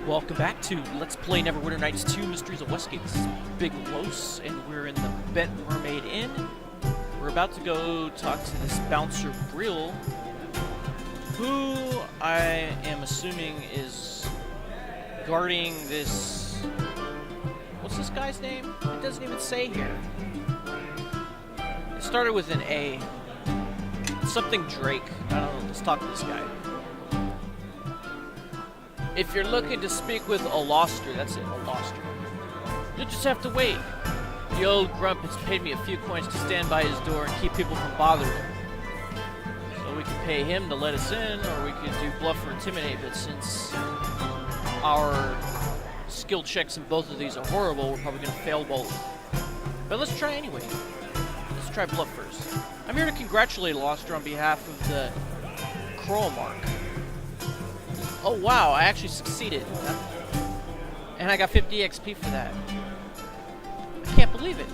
Welcome back to Let's Play Neverwinter Nights 2 Mysteries of Westgate. This is Big Los, and we're in the Bent Mermaid Inn. We're about to go talk to this bouncer Brill, who I am assuming is guarding this... What's this guy's name? It doesn't even say here. It started with an A. Something Drake. I don't know. Let's talk to this guy. If you're looking to speak with Aloster, that's it, Aloster. You'll just have to wait. The old grump has paid me a few coins to stand by his door and keep people from bothering him. So we can pay him to let us in, or we could do bluff or intimidate, but since our skill checks in both of these are horrible, we're probably going to fail both. But let's try anyway. Let's try bluff first. I'm here to congratulate Aloster on behalf of the Crawl Mark. Oh wow, I actually succeeded. And I got 50 XP for that. I can't believe it.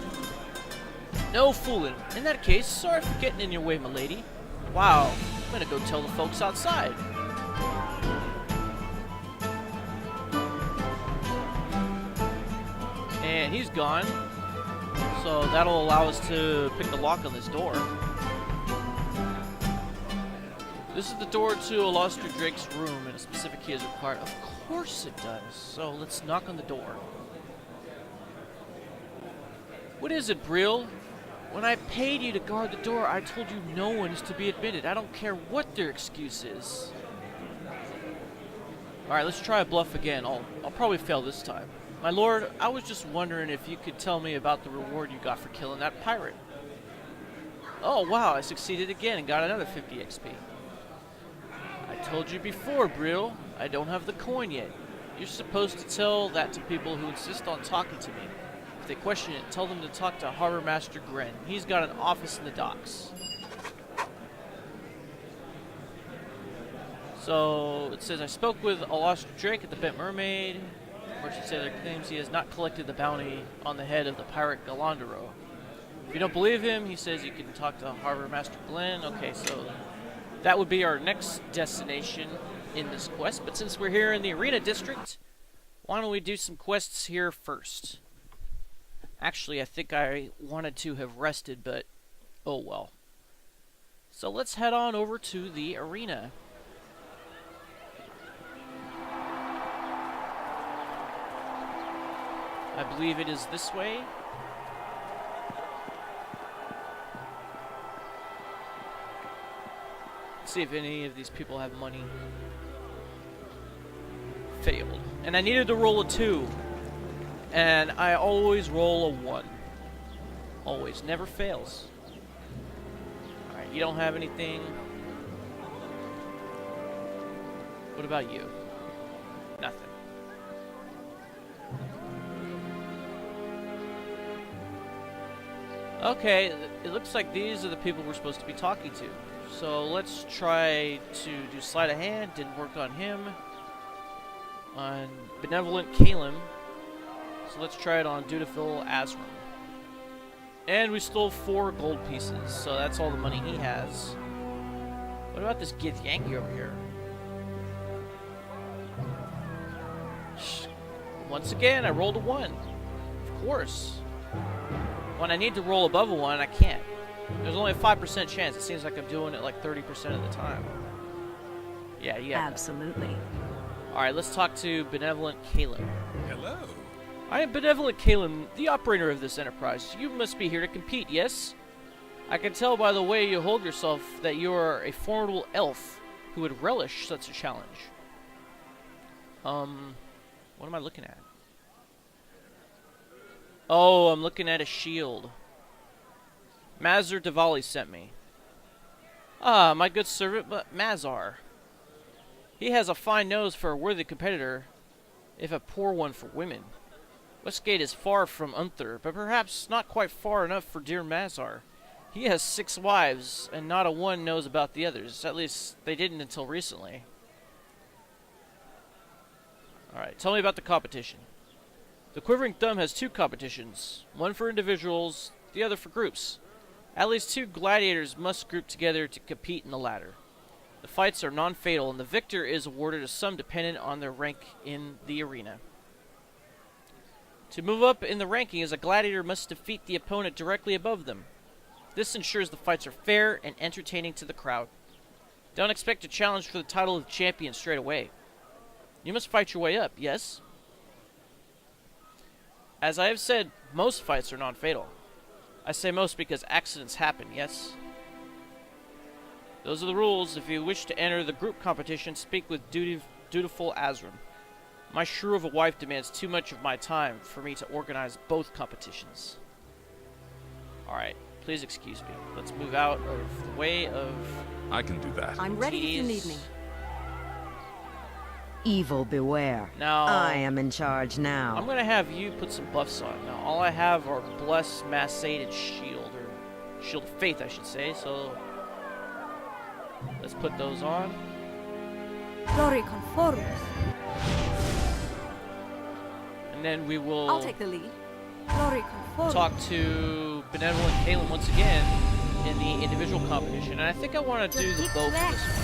No fooling. In that case, sorry for getting in your way, milady. Wow, I'm gonna go tell the folks outside. And he's gone. So that'll allow us to pick the lock on this door. This is the door to Aloster Drake's room, and a specific key is required. Of course it does. So let's knock on the door. What is it, Brill? When I paid you to guard the door, I told you no one is to be admitted. I don't care what their excuse is. Alright, let's try a bluff again. I'll probably fail this time. My lord, I was just wondering if you could tell me about the reward you got for killing that pirate. Oh wow, I succeeded again and got another 50 XP. I told you before, Brill, I don't have the coin yet. You're supposed to tell that to people who insist on talking to me. If they question it, tell them to talk to Harbormaster Grenn. He's got an office in the docks. So, it says, I spoke with Aloster Drake at the Bent Mermaid. Merchant sailor claims he has not collected the bounty on the head of the pirate Galandaro. If you don't believe him, he says you can talk to Harbormaster Glenn. Okay, so... that would be our next destination in this quest, but since we're here in the Arena District, why don't we do some quests here first? Actually, I think I wanted to have rested, but oh well. So let's head on over to the arena. I believe it is this way. See if any of these people have money. Failed. And I needed to roll a 2. And I always roll a 1. Always. Never fails. Alright, you don't have anything. What about you? Nothing. Okay, it looks like these are the people we're supposed to be talking to. So let's try to do sleight of hand. Didn't work on him. On Benevolent Kalim. So let's try it on Dutiful Azram. And we stole 4 gold pieces, so that's all the money he has. What about this Gith Yankee over here? Once again, I rolled a 1. Of course. When I need to roll above a 1, I can't. There's only a 5% chance. It seems like I'm doing it like 30% of the time. Yeah, yeah. Absolutely. Alright, let's talk to Benevolent Kalim. Hello. I am Benevolent Kalim, the operator of this enterprise. You must be here to compete, yes? I can tell by the way you hold yourself that you are a formidable elf who would relish such a challenge. What am I looking at? Oh, I'm looking at a shield. Mazar Diwali sent me. Ah, my good servant, but Mazar. He has a fine nose for a worthy competitor, if a poor one for women. Westgate is far from Unther, but perhaps not quite far enough for dear Mazar. He has 6 wives, and not a one knows about the others. At least, they didn't until recently. Alright, tell me about the competition. The Quivering Thumb has 2 competitions, one for individuals, the other for groups. At least 2 gladiators must group together to compete in the latter. The fights are non-fatal, and the victor is awarded a sum dependent on their rank in the arena. To move up in the rankings, a gladiator must defeat the opponent directly above them. This ensures the fights are fair and entertaining to the crowd. Don't expect a challenge for the title of champion straight away. You must fight your way up, yes? As I have said, most fights are non-fatal. I say most because accidents happen, yes? Those are the rules. If you wish to enter the group competition, speak with Dutiful Azram. My shrew of a wife demands too much of my time for me to organize both competitions. Alright, please excuse me. Let's move out of the way of... I can do that. I'm ready if you need me. Evil beware. Now, I am in charge now. I'm going to have you put some buffs on. Now, all I have are Bless, Macerated Shield, or Shield of Faith, I should say, so... let's put those on. Glory conformis. And then we will... I'll take the lead. Glory conformis. talk to Benevolent Kalim once again in the individual competition. And I think I want to do the bow for this one.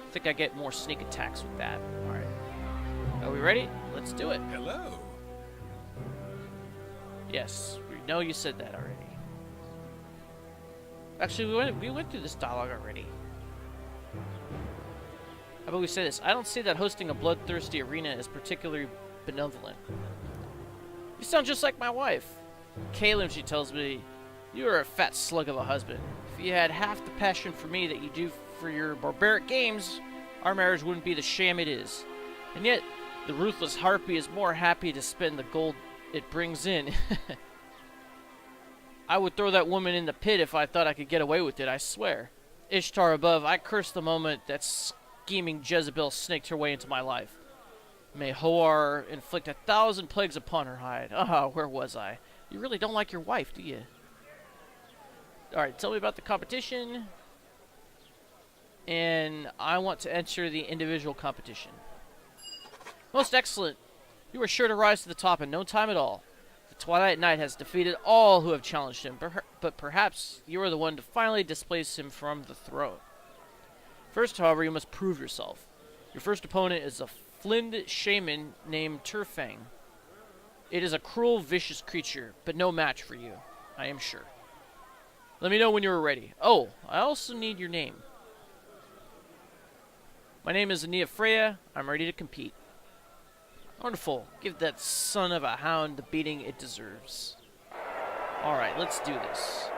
I think I get more sneak attacks with that. Alright. Are we ready? Let's do it. Hello. Yes, we know you said that already. Actually, we went through this dialogue already. How about we say this? I don't see that hosting a bloodthirsty arena is particularly benevolent. You sound just like my wife. Kalim, she tells me, you are a fat slug of a husband. If you had half the passion for me that you do for your barbaric games, our marriage wouldn't be the sham it is. And yet, the ruthless harpy is more happy to spend the gold it brings in. I would throw that woman in the pit if I thought I could get away with it, I swear. Ishtar above, I curse the moment that scheming Jezebel snaked her way into my life. May Hoar inflict 1,000 plagues upon her hide. Ah, where was I? You really don't like your wife, do you? Alright, tell me about the competition. And I want to enter the individual competition. Most excellent. You are sure to rise to the top in no time at all. The Twilight Knight has defeated all who have challenged him, but perhaps you are the one to finally displace him from the throne. First, however, you must prove yourself. Your first opponent is a flind shaman named Turfang. It is a cruel, vicious creature, but no match for you, I am sure. Let me know when you are ready. Oh, I also need your name. My name is Ania Freya. I'm ready to compete. Wonderful. Give that son of a hound the beating it deserves. Alright, let's do this.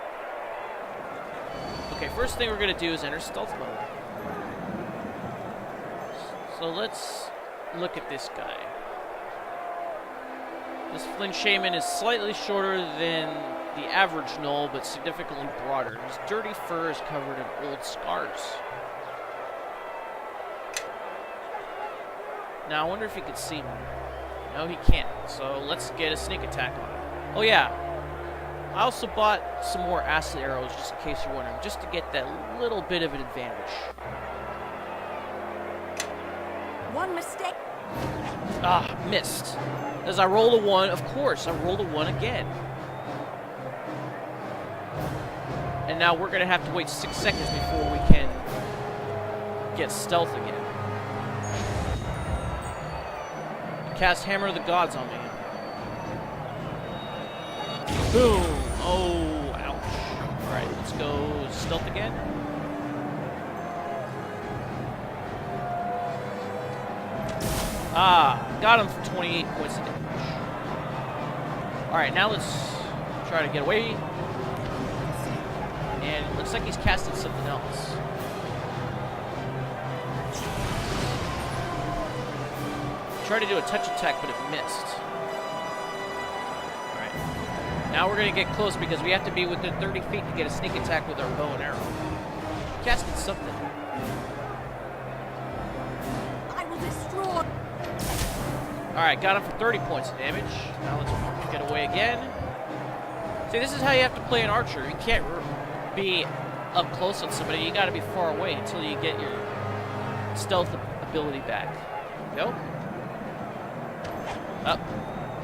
Okay, first thing we're going to do is enter stealth mode. So let's look at this guy. This Flint Shaman is slightly shorter than the average gnoll, but significantly broader. His dirty fur is covered in old scars. Now, I wonder if he could see me. No, he can't. So let's get a sneak attack on him. Oh, yeah. I also bought some more acid arrows, just in case you're wondering, just to get that little bit of an advantage. One mistake. Ah, missed. As I rolled a 1, of course, I rolled a 1 again. And now we're going to have to wait 6 seconds before we can get stealth again. Cast Hammer of the Gods on me. Boom! Oh, ouch. Alright, let's go stealth again. Ah, got him for 28 points of damage. Alright, now let's try to get away. And it looks like he's casted something else. Tried to do a touch attack, but it missed. Alright. Now we're going to get close because we have to be within 30 feet to get a sneak attack with our bow and arrow. Casted something. I will destroy. Alright, got him for 30 points of damage. Now let's get away again. See, this is how you have to play an archer. You can't be up close on somebody. You got to be far away until you get your stealth ability back. There we go. Up.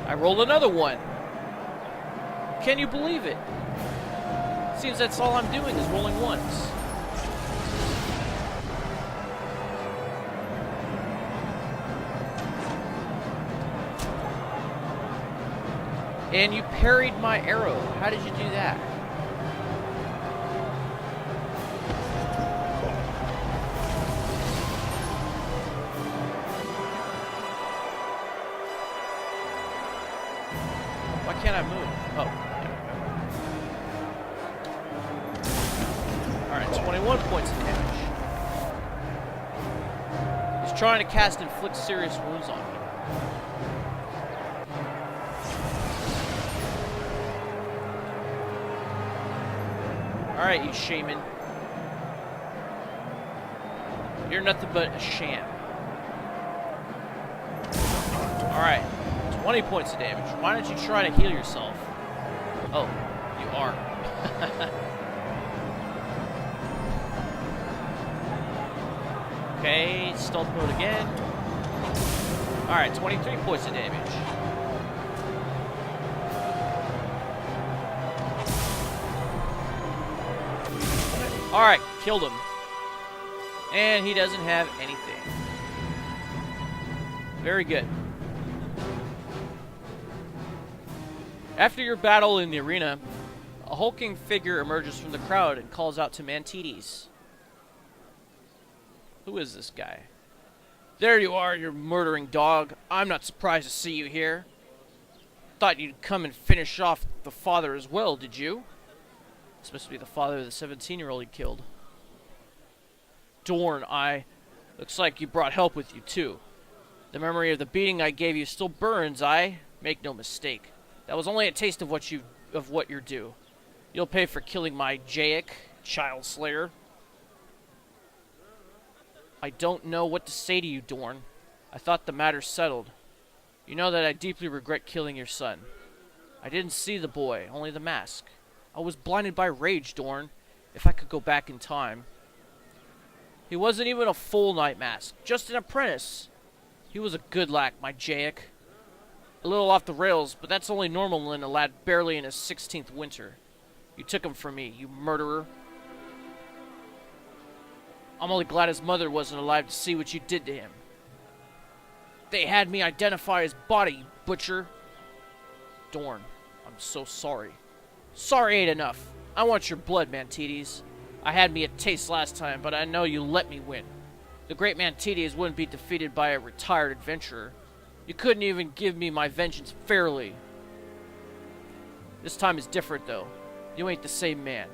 I rolled another 1. Can you believe it? Seems that's all I'm doing is rolling 1s. And you parried my arrow. How did you do that? Why can't I move? Oh. Alright, 21 points of damage. He's trying to cast Inflict Serious Wounds on me. Alright, you shaman. You're nothing but a sham. Alright, 20 points of damage. Why don't you try to heal yourself? Oh, you are. Okay, stealth mode again. Alright, 23 points of damage. Alright, killed him. And he doesn't have anything. Very good. After your battle in the arena, a hulking figure emerges from the crowd and calls out to Mantides. Who is this guy? There you are, you murdering dog. I'm not surprised to see you here. Thought you'd come and finish off the father as well, did you? This must be the father of the 17-year-old he killed. Dorn, looks like you brought help with you, too. The memory of the beating I gave you still burns, make no mistake. That was only a taste of what you're due. You'll pay for killing my Jaic, child slayer. I don't know what to say to you, Dorn. I thought the matter settled. You know that I deeply regret killing your son. I didn't see the boy, only the mask. I was blinded by rage, Dorn. If I could go back in time. He wasn't even a full Night Mask, just an apprentice. He was a good lack, my Jaic. A little off the rails, but that's only normal in a lad barely in his 16th winter. You took him from me, you murderer. I'm only glad his mother wasn't alive to see what you did to him. They had me identify his body, you butcher. Dorn, I'm so sorry. Sorry ain't enough. I want your blood, Mantides. I had me a taste last time, but I know you let me win. The great Mantides wouldn't be defeated by a retired adventurer. You couldn't even give me my vengeance fairly. This time is different, though. You ain't the same man.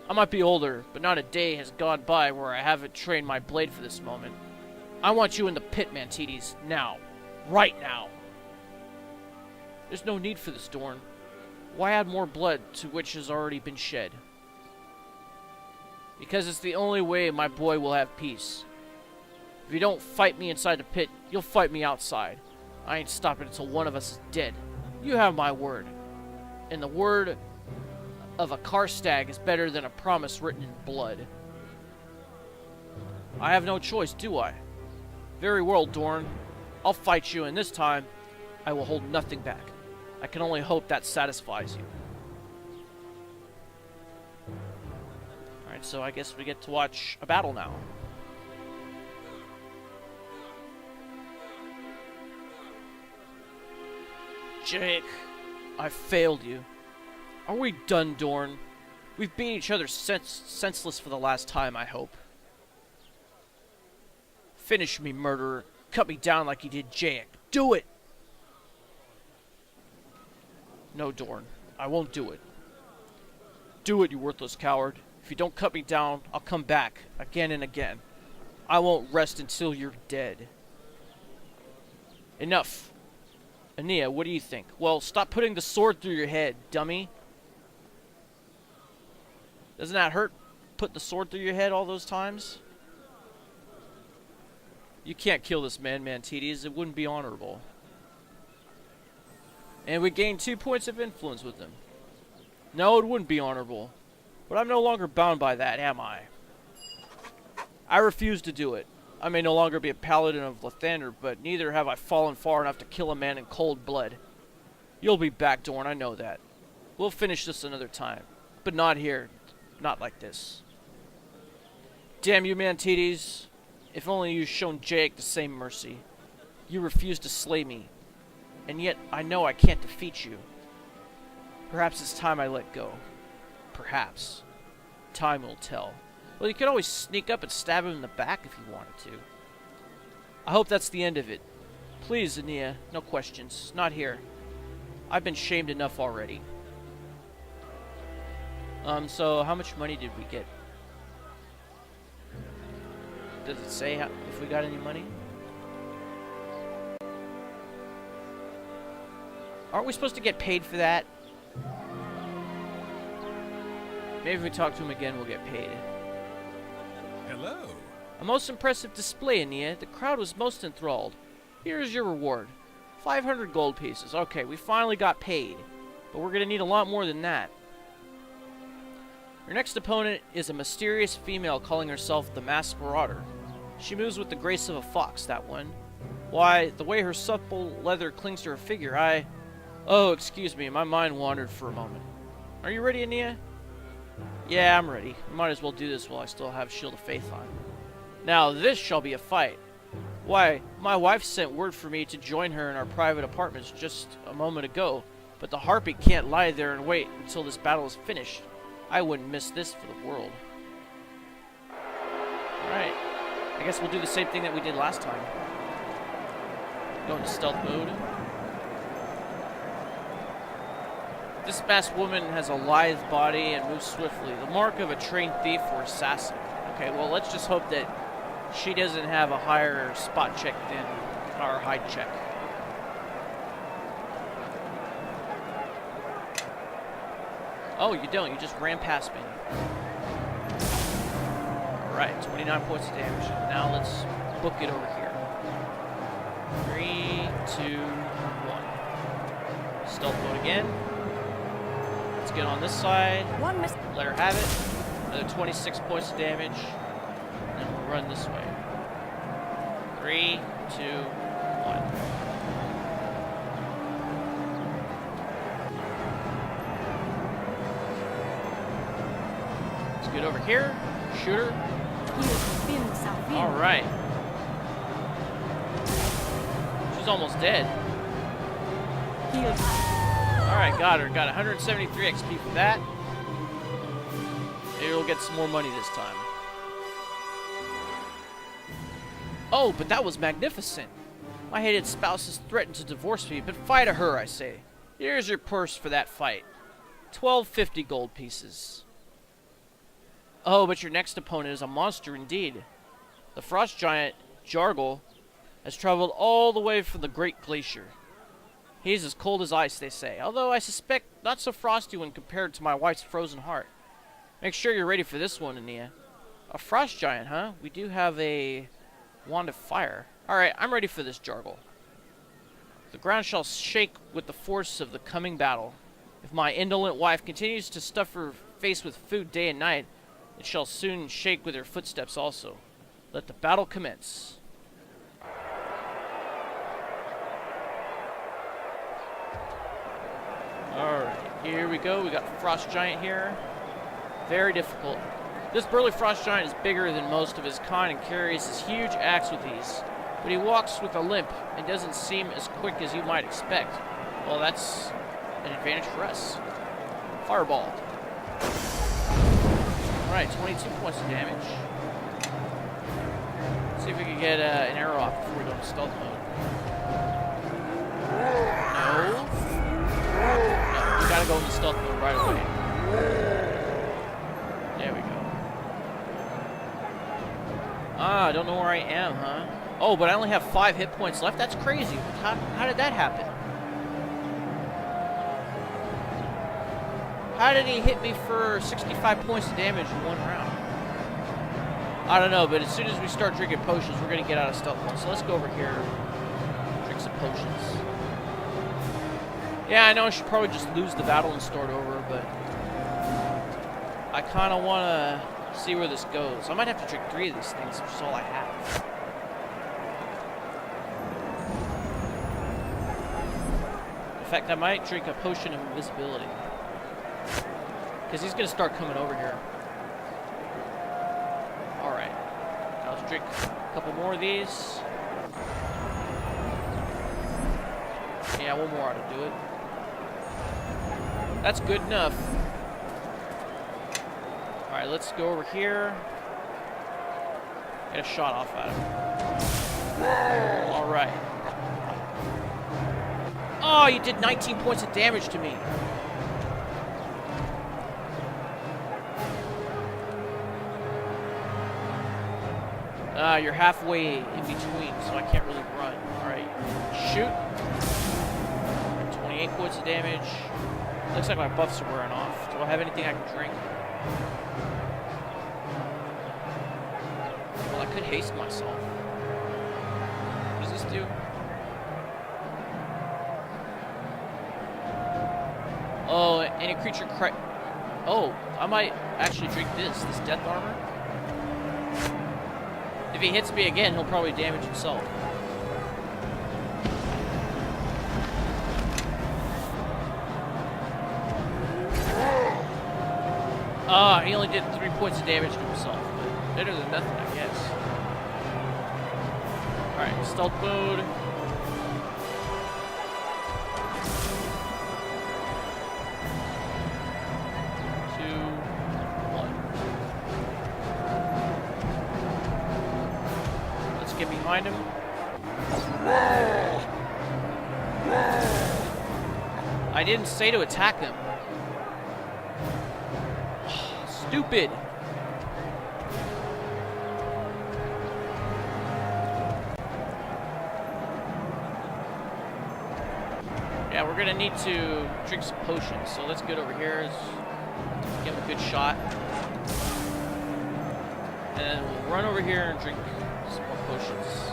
I might be older, but not a day has gone by where I haven't trained my blade for this moment. I want you in the pit, Mantides, now. Right now. There's no need for this, Dorn. Why add more blood to which has already been shed? Because it's the only way my boy will have peace. If you don't fight me inside the pit, you'll fight me outside. I ain't stopping until one of us is dead. You have my word. And the word of a Karstag is better than a promise written in blood. I have no choice, do I? Very well, Dorn. I'll fight you, and this time, I will hold nothing back. I can only hope that satisfies you. Alright, so I guess we get to watch a battle now. Jake, I failed you. Are we done, Dorn? We've beat each other senseless for the last time, I hope. Finish me, murderer. Cut me down like you did Jaic. Do it! No, Dorn. I won't do it. Do it, you worthless coward. If you don't cut me down, I'll come back, again and again. I won't rest until you're dead. Enough. Ania, what do you think? Well, stop putting the sword through your head, dummy. Doesn't that hurt? Put the sword through your head all those times? You can't kill this man, Mantides. It wouldn't be honorable. And we gain 2 points of influence with him. No, it wouldn't be honorable. But I'm no longer bound by that, am I? I refuse to do it. I may no longer be a paladin of Lathander, but neither have I fallen far enough to kill a man in cold blood. You'll be back, Dorn, I know that. We'll finish this another time. But not here. Not like this. Damn you, Mantides. If only you'd shown Jaic the same mercy. You refused to slay me. And yet, I know I can't defeat you. Perhaps it's time I let go. Perhaps. Time will tell. Well, you could always sneak up and stab him in the back if you wanted to. I hope that's the end of it. Please, Ania, no questions. Not here. I've been shamed enough already. So how much money did we get? Does it say if we got any money? Aren't we supposed to get paid for that? Maybe if we talk to him again, we'll get paid. Hello. A most impressive display, Ania. The crowd was most enthralled. Here's your reward. 500 gold pieces. Okay, we finally got paid. But we're going to need a lot more than that. Your next opponent is a mysterious female calling herself the Masked Marauder. She moves with the grace of a fox, that one. Why, the way her supple leather clings to her figure, Oh, excuse me, my mind wandered for a moment. Are you ready, Ania? Yeah, I'm ready. We might as well do this while I still have Shield of Faith on. Now, this shall be a fight. Why, my wife sent word for me to join her in our private apartments just a moment ago, but the harpy can't lie there and wait until this battle is finished. I wouldn't miss this for the world. Alright. I guess we'll do the same thing that we did last time. Go into stealth mode. This masked woman has a lithe body and moves swiftly, the mark of a trained thief or assassin. Okay, well, let's just hope that she doesn't have a higher spot check than our hide check. Oh, you don't. You just ran past me. Alright, 29 points of damage. Now let's book it over here. 3, 2, 1. Stealth mode again. Let's get on this side. Let her have it. Another 26 points of damage. And then we'll run this way. 3, 2, 1. Let's get over here. Shoot her. Alright. She's almost dead. Alright, got her. Got 173 XP for that. Maybe we'll get some more money this time. Oh, but that was magnificent. My hated spouse has threatened to divorce me, but fight her, I say. Here's your purse for that fight. 1250 gold pieces. Oh, but your next opponent is a monster indeed. The frost giant, Jargle, has traveled all the way from the Great Glacier. He's as cold as ice, they say, although I suspect not so frosty when compared to my wife's frozen heart. Make sure you're ready for this one, Ania. A frost giant, huh? We do have a wand of fire. Alright, I'm ready for this, Jargle. The ground shall shake with the force of the coming battle. If my indolent wife continues to stuff her face with food day and night, it shall soon shake with her footsteps also. Let the battle commence. Alright, here we go. We got Frost Giant here. Very difficult. This burly Frost Giant is bigger than most of his kind and carries his huge axe with ease. But he walks with a limp and doesn't seem as quick as you might expect. Well, that's an advantage for us. Fireball. Alright, 22 points of damage. Let's see if we can get an arrow off before we go into stealth mode. No. No, we gotta go into stealth mode right away. There we go. Ah, I don't know where I am, huh? Oh, but I only have 5 hit points left? That's crazy. How did that happen? How did he hit me for 65 points of damage in one round? I don't know, but as soon as we start drinking potions, we're going to get out of stealth mode. So let's go over here, drink some potions. Yeah, I know I should probably just lose the battle and start over, but I kind of want to see where this goes. I might have to drink 3 of these things, which is all I have. In fact, I might drink a potion of invisibility. Because he's going to start coming over here. Alright. Now let's drink a couple more of these. Yeah, one more ought to do it. That's good enough. Alright, let's go over here. Get a shot off at him. Alright. Oh, you did 19 points of damage to me. You're halfway in between, so I can't really run. Alright, shoot. 28 points of damage. Looks like my buffs are wearing off. Do I have anything I can drink? Well, I could haste myself. What does this do? Oh, any creature Oh, I might actually drink this death armor. If he hits me again, he'll probably damage himself. He only did 3 points of damage to himself, but better than nothing, I guess. Alright, stealth mode. Behind him. I didn't say to attack him. Stupid. Yeah, we're gonna need to drink some potions, so let's get over here. Let's give him a good shot. And then we'll run over here and drink some more potions.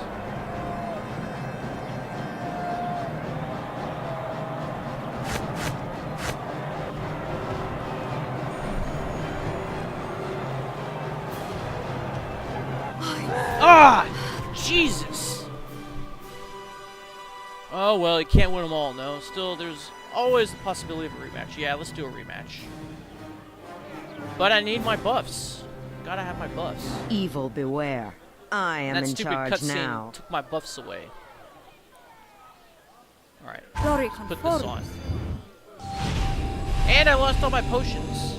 Ah! Jesus! Oh, well, you can't win them all, no. Still, there's always the possibility of a rematch. Yeah, let's do a rematch. But I need my buffs. Gotta have my buffs. Evil beware. I am in charge now. That took my buffs away. Alright, put Conform. this on. And I lost all my potions.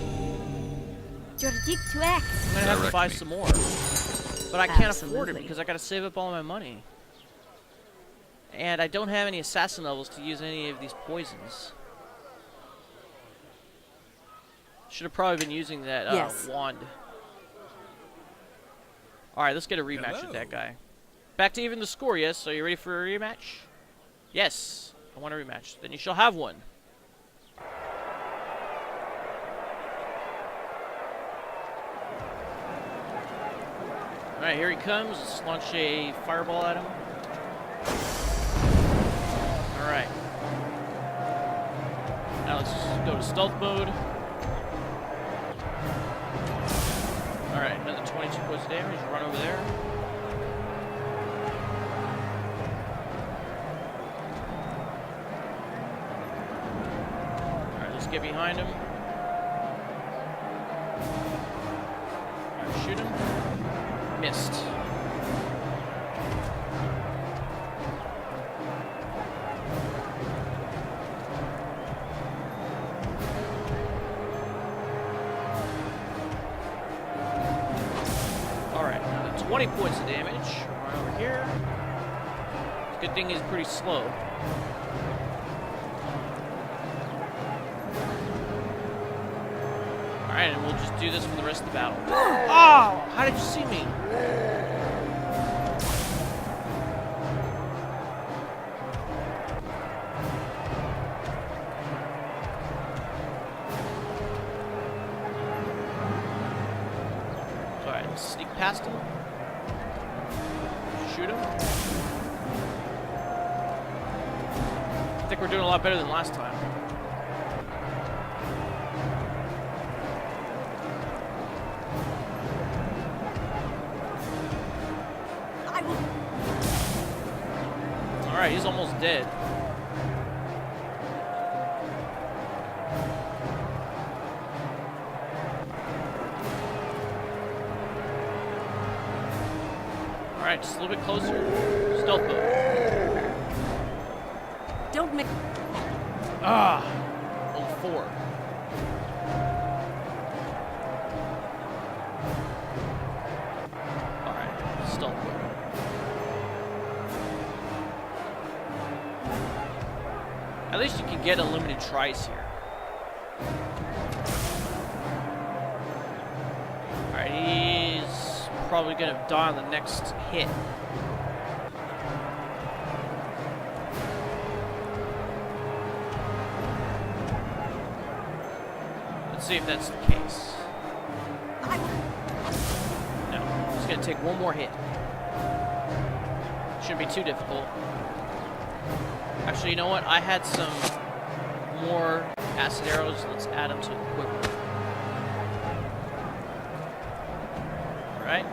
Jordik to X. I'm gonna have to buy some more. But I can't afford it because I gotta save up all my money. And I don't have any assassin levels to use any of these poisons. Should have probably been using that wand. Alright, let's get a rematch with that guy. Back to even the score, yes? Are you ready for a rematch? Yes, I want a rematch. Then you shall have one. Alright, here he comes. Let's launch a fireball at him. Alright. Now let's go to stealth mode. Alright, another 22 points of damage. Run over there. Alright, let's get behind him. Alright, shoot him. Missed. Alright, 20 points of damage. Right over here. Good thing he's pretty slow. Alright, and we'll just do this for the rest of the battle. Oh! How did you see me? Alright, sneak past him. Shoot him. I think we're doing a lot better than last time. Alright, he's almost dead. Alright, just a little bit closer. Stealth mode. Don't make. Ah! Level 4. least you can get unlimited tries here. Alright, he's probably gonna die on the next hit. Let's see if that's the case. No, he's gonna take one more hit. Shouldn't be too difficult. Actually, you know what? I had some more acid arrows. Let's add them to equipment. Alright.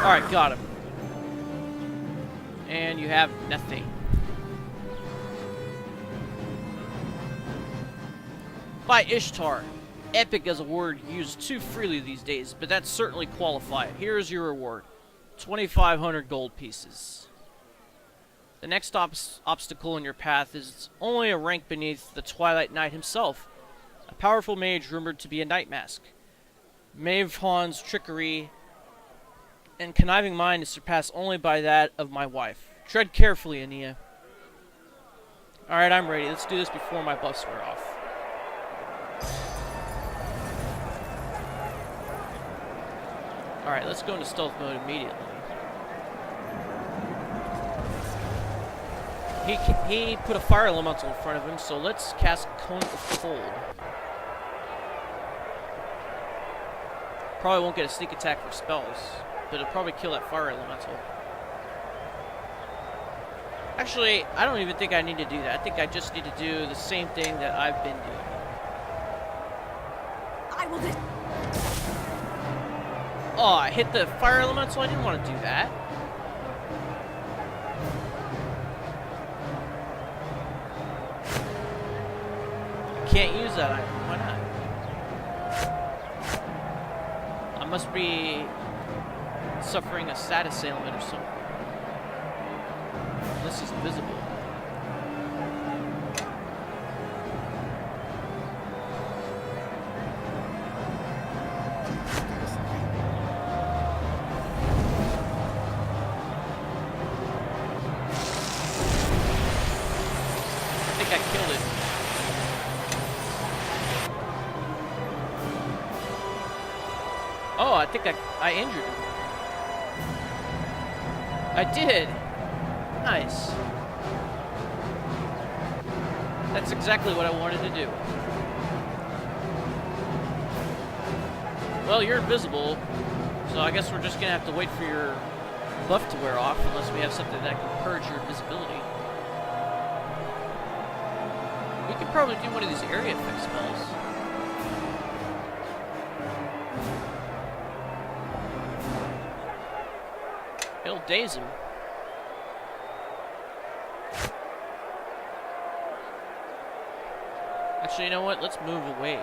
Alright, got him. And you have nothing. By Ishtar. Epic as a word used too freely these days, but that's certainly qualified. Here's your reward. 2,500 gold pieces. The next obstacle in your path is only a rank beneath the Twilight Knight himself, a powerful mage rumored to be a night mask. Maevhaun's trickery and conniving mind is surpassed only by that of my wife. Tread carefully, Ania. Alright, I'm ready. Let's do this before my buffs wear off. Alright, let's go into stealth mode immediately. He put a fire elemental in front of him, so let's cast Cone of Cold. Probably won't get a sneak attack for spells, but it'll probably kill that fire elemental. Actually, I don't even think I need to do that. I think I just need to do the same thing that I've been doing. I will just... Oh, I hit the fire elemental? I didn't want to do that. I can't use that item. Why not? I must be suffering a status ailment or something. This is invisible. Oh, I think I injured him. I did. Nice. That's exactly what I wanted to do. Well, you're invisible, so I guess we're just gonna have to wait for your buff to wear off unless we have something that can purge your invisibility. We could probably do one of these area effect spells. It'll daze him. Actually, you know what? Let's move away.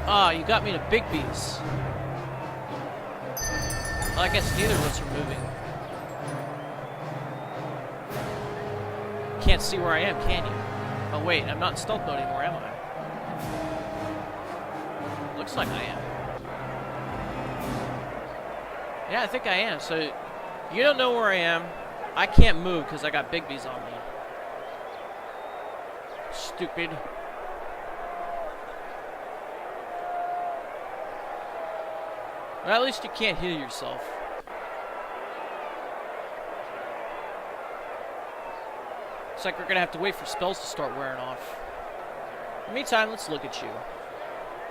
Ah, you got me to big bees. Well, I guess neither of us are moving. Can't see where I am, can you? Oh wait, I'm not in stealth mode anymore, am I? Looks like I am. Yeah, I think I am. So, you don't know where I am. I can't move because I got big bees on me. Stupid. Well, at least you can't heal yourself. Looks like we're gonna have to wait for spells to start wearing off. In the meantime, let's look at you.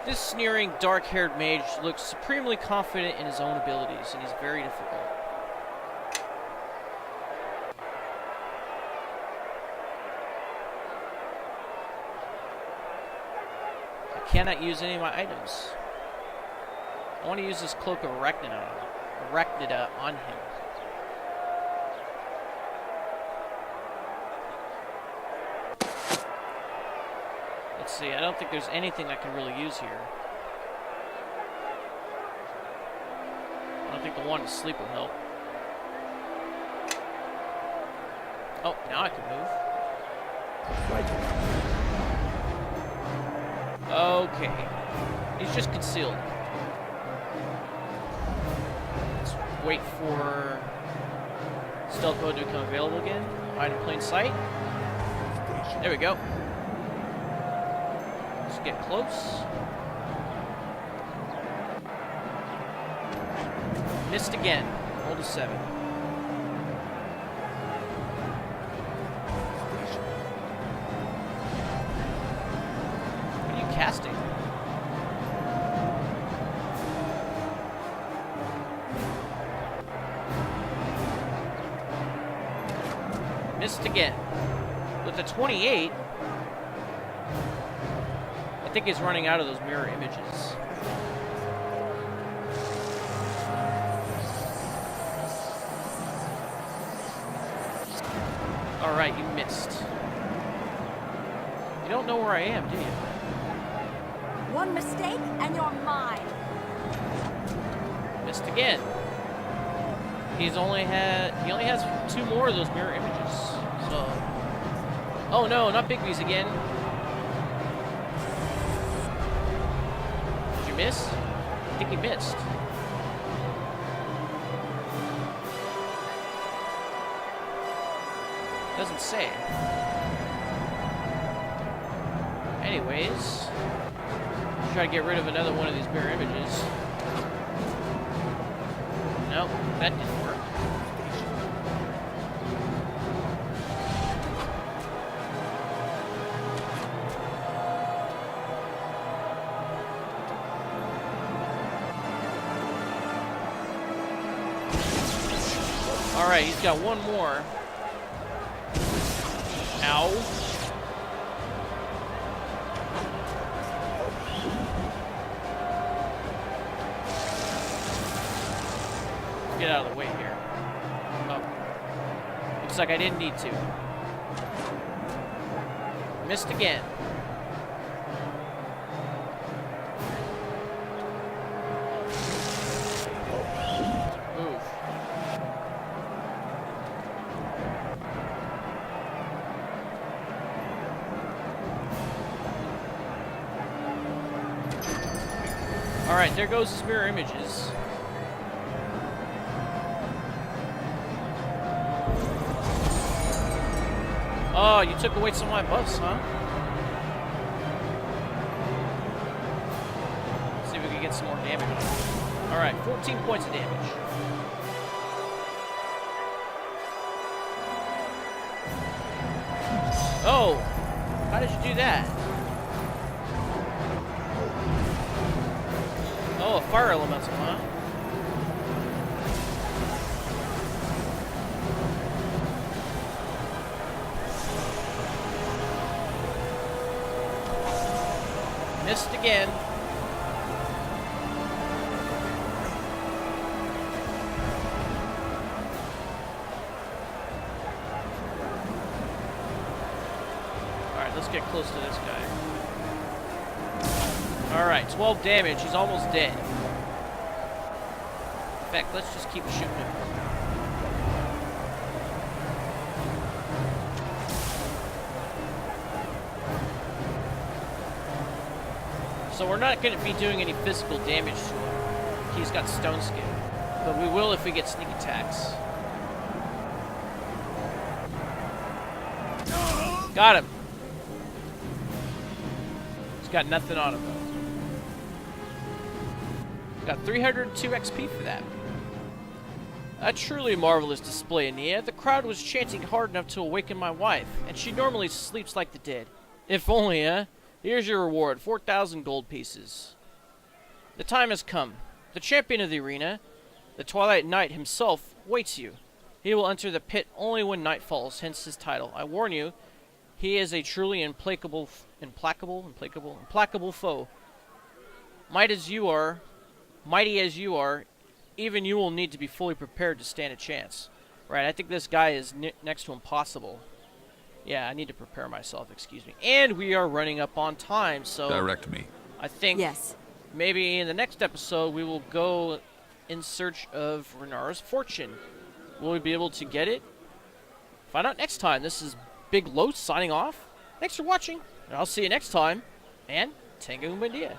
This sneering, dark-haired mage looks supremely confident in his own abilities, and he's very difficult. I cannot use any of my items. I want to use this Cloak of Arachnida on him. Let's see, I don't think there's anything I can really use here. I don't think the one to sleep will help. Oh, now I can move. Okay. He's just concealed. Let's wait for stealth mode to become available again. Hide in plain sight. There we go. Let's get close. Missed again. Rolled a 7. What are you casting? Missed again. With the 28, I think he's running out of those mirror images. Alright, you missed. You don't know where I am, do you? One mistake and you're mine. Missed again. He only has 2 more of those mirror images. So, oh no, not Bigby's again. Did you miss? I think he missed. Doesn't say. Anyways, try to get rid of another one of these mirror images. Nope, that didn't work. Alright, he's got one more. Ow. Get out of the way here. Oh. Looks like I didn't need to. Missed again. Move. Alright, there goes his mirror images. Oh, you took away some of my buffs, huh? Let's see if we can get some more damage. Alright, 14 points of damage. Oh! How did you do that? Oh, a fire elemental, huh? Missed again. Alright, let's get close to this guy. Alright, 12 damage. He's almost dead. In fact, let's just keep shooting him. So we're not going to be doing any physical damage to him. He's got stone skin. But we will if we get sneak attacks. Got him. He's got nothing on him though. Got 302 XP for that. A truly marvelous display, Ania. The crowd was chanting hard enough to awaken my wife, and she normally sleeps like the dead. If only, eh? Here's your reward, 4,000 gold pieces. The time has come. The champion of the arena, the Twilight Knight himself, waits you. He will enter the pit only when night falls, hence his title. I warn you, he is a truly implacable foe. Mighty as you are, even you will need to be fully prepared to stand a chance. Right, I think this guy is next to impossible. Yeah, I need to prepare myself, excuse me. And we are running up on time, so... Direct me. I think Yes. maybe in the next episode we will go in search of Renara's fortune. Will we be able to get it? Find out next time. This is Big Los signing off. Thanks for watching, and I'll see you next time. And Tango Umbandia.